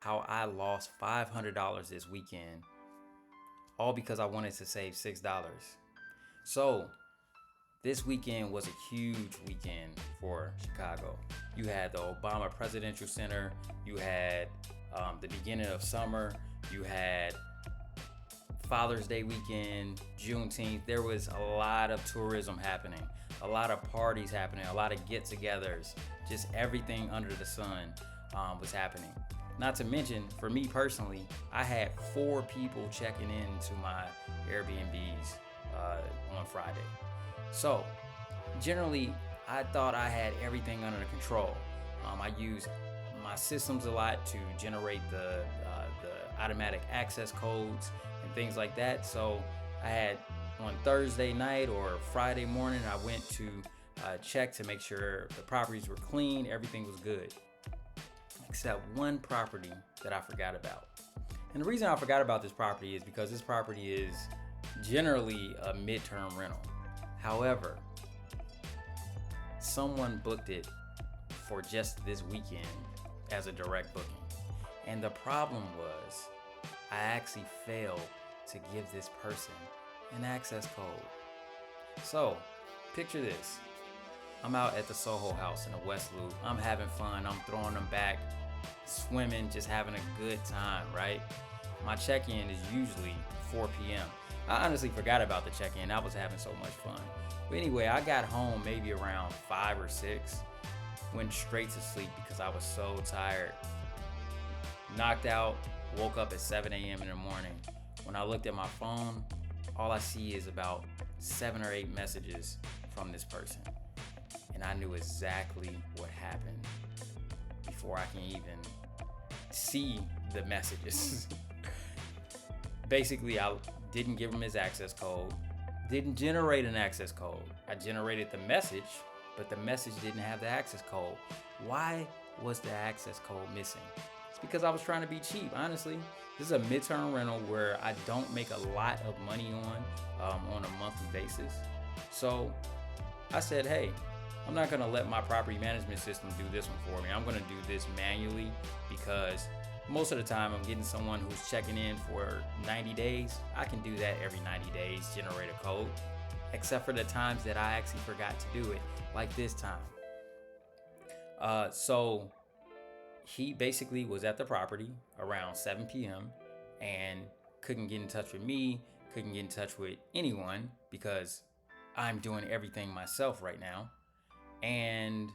how I lost $500 this weekend, all because I wanted to save $6. So this weekend was a huge weekend for Chicago. You had the Obama Presidential Center, you had the beginning of summer, you had Father's Day weekend, Juneteenth. There was a lot of tourism happening, a lot of parties happening, a lot of get-togethers. Just everything under the sun was happening. Not to mention, for me personally, I had 4 people checking into my Airbnbs on Friday. So, generally, I thought I had everything under control. I use my systems a lot to generate the automatic access codes and things like that. So, I had on Thursday night or Friday morning, I went to check to make sure the properties were clean, everything was good. Except one property that I forgot about. And the reason I forgot about this property is because this property is generally a midterm rental. However, someone booked it for just this weekend as a direct booking. And the problem was, I actually failed to give this person an access code. So, picture this. I'm out at the Soho House in the West Loop. I'm having fun. I'm throwing them back, swimming, just having a good time, right? My check-in is usually 4 p.m. I honestly forgot about the check-in. I was having so much fun. But anyway, I got home maybe around 5 or 6. Went straight to sleep because I was so tired. Knocked out, woke up at 7 a.m. in the morning. When I looked at my phone, all I see is about 7 or 8 messages from this person. And I knew exactly what happened before I can even see the messages. Basically, I didn't give him his access code, didn't generate an access code. I generated the message, but the message didn't have the access code. Why was the access code missing? It's because I was trying to be cheap, honestly. This is a midterm rental where I don't make a lot of money on a monthly basis. So I said, hey, I'm not gonna let my property management system do this one for me. I'm gonna do this manually because most of the time I'm getting someone who's checking in for 90 days. I can do that every 90 days, generate a code, except for the times that I actually forgot to do it, like this time. So he basically was at the property around 7 p.m. and couldn't get in touch with me, couldn't get in touch with anyone because I'm doing everything myself right now. And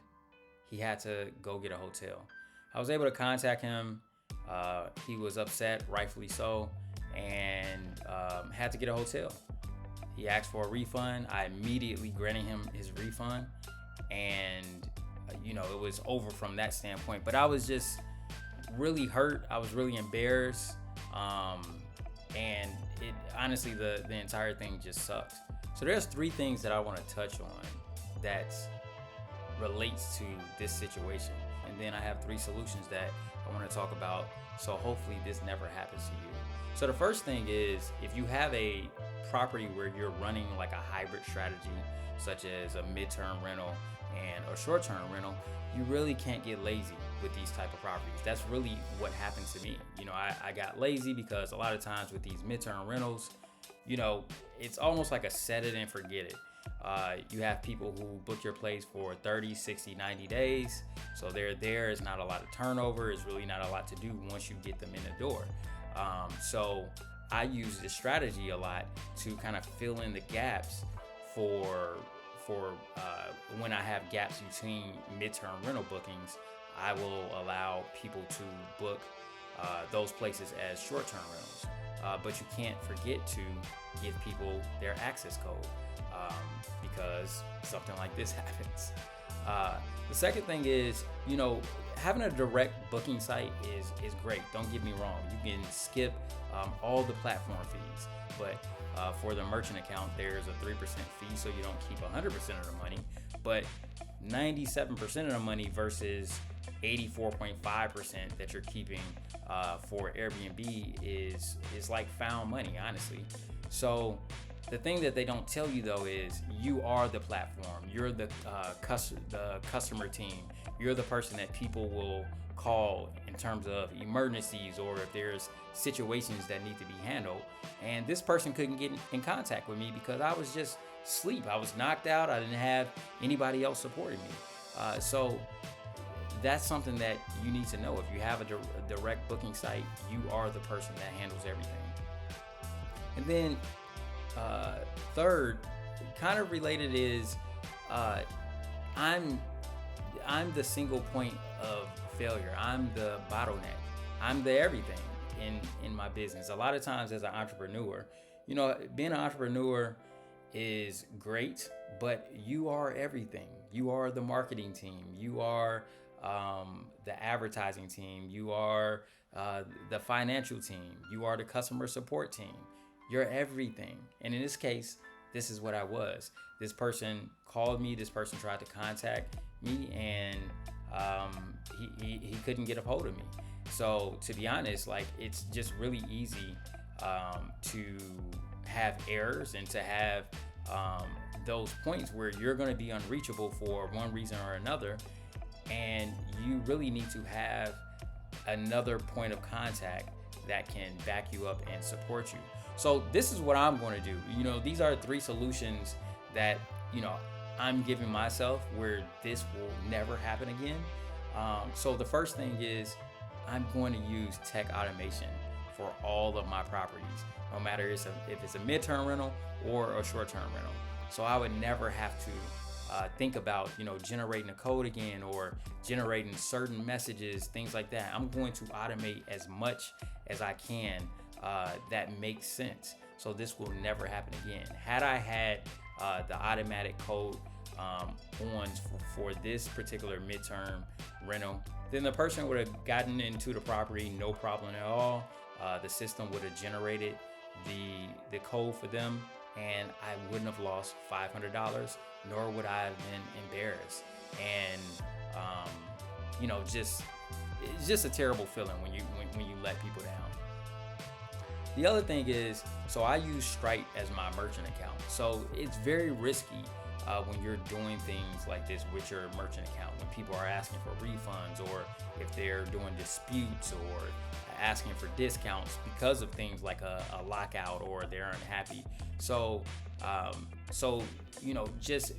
he had to go get a hotel. I was able to contact him. He was upset, rightfully so, and had to get a hotel. He asked for a refund. I immediately granted him his refund, and it was over from that standpoint. But I was just really hurt. I was really embarrassed, and it honestly, the entire thing just sucked. So there's 3 things that I want to touch on that relates to this situation, and then I have 3 solutions that I want to talk about, so hopefully this never happens to you. So the first thing is, if you have a property where you're running like a hybrid strategy, such as a midterm rental and a short-term rental, you really can't get lazy with these type of properties. That's really what happened to me. I got lazy because a lot of times with these midterm rentals, it's almost like a set it and forget it. You have people who book your place for 30, 60, 90 days. So they're there. It's not a lot of turnover. It's really not a lot to do once you get them in the door. So I use this strategy a lot to kind of fill in the gaps for when I have gaps between midterm rental bookings. I will allow people to book those places as short-term rentals. But you can't forget to give people their access code because something like this happens. The second thing is, having a direct booking site is great. Don't get me wrong. You can skip all the platform fees, but for the merchant account, there's a 3% fee, so you don't keep 100% of the money, but 97% of the money versus 84.5% that you're keeping for Airbnb is like found money, honestly. So The thing that they don't tell you though is you are the platform. You're the customer team. You're the person that people will call in terms of emergencies or if there's situations that need to be handled. And this person couldn't get in contact with me because I was just asleep. I was knocked out. I didn't have anybody else supporting me. So that's something that you need to know. If you have a direct booking site, you are the person that handles everything. And then third, kind of related is I'm the single point of failure. I'm the bottleneck. I'm the everything in my business. A lot of times as an entrepreneur, being an entrepreneur is great, but you are everything. You are the marketing team. You are the advertising team. You are the financial team. You are the customer support team. You're everything. And in this case, this is what I was. This person called me. This person tried to contact me, and he couldn't get a hold of me. So to be honest, like, it's just really easy to have errors and to have those points where you're going to be unreachable for one reason or another, and you really need to have another point of contact that can back you up and support you. So this is what I'm going to do. These are 3 solutions that I'm giving myself where this will never happen again. So the first thing is I'm going to use tech automation for all of my properties, no matter if it's a midterm rental or a short-term rental. So I would never have to think about generating a code again or generating certain messages, things like that. I'm going to automate as much as I can that makes sense. So this will never happen again. Had I had the automatic code on for this particular midterm rental, then the person would have gotten into the property, no problem at all. The system would have generated the code for them, and I wouldn't have lost $500, nor would I have been embarrassed. And it's just a terrible feeling when you let people down. The other thing is, so I use Stripe as my merchant account. So it's very risky when you're doing things like this with your merchant account, when people are asking for refunds, or if they're doing disputes or asking for discounts because of things like a lockout or they're unhappy. So just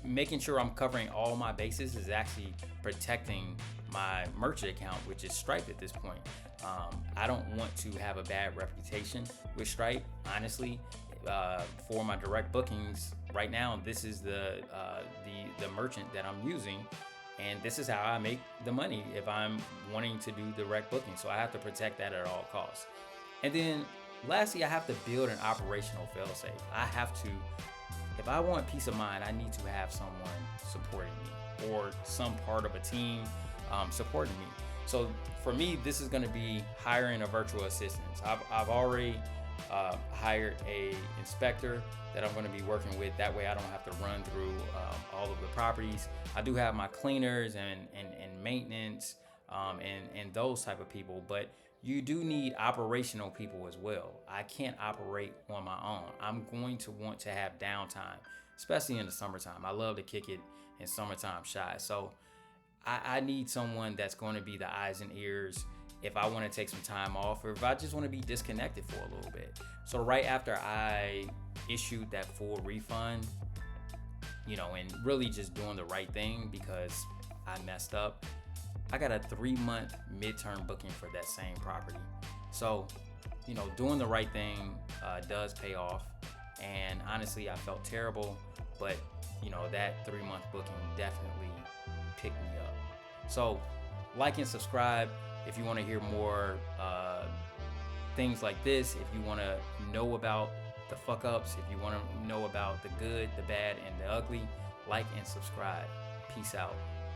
making sure I'm covering all my bases is actually protecting my merchant account, which is Stripe at this point. I don't want to have a bad reputation with Stripe, honestly. For my direct bookings right now, this is the merchant that I'm using, and this is how I make the money if I'm wanting to do direct booking. So I have to protect that at all costs. And then lastly, I have to build an operational failsafe. I have to, if I want peace of mind, I need to have someone supporting me or some part of a team supporting me. So for me, this is going to be hiring a virtual assistant. I've already hired a inspector that I'm going to be working with. That way I don't have to run through all of the properties. I do have my cleaners and maintenance and those type of people, but you do need operational people as well. I can't operate on my own. I'm going to want to have downtime, especially in the summertime. I love to kick it in summertime shots. So I need someone that's going to be the eyes and ears if I want to take some time off, or if I just want to be disconnected for a little bit. So right after I issued that full refund, and really just doing the right thing because I messed up, I got a 3-month midterm booking for that same property. So, doing the right thing does pay off. And honestly, I felt terrible, but that 3-month booking definitely picked me up. So like and subscribe if you want to hear more things like this. If you want to know about the fuck ups, if you want to know about the good, the bad, and the ugly, like and subscribe. Peace out.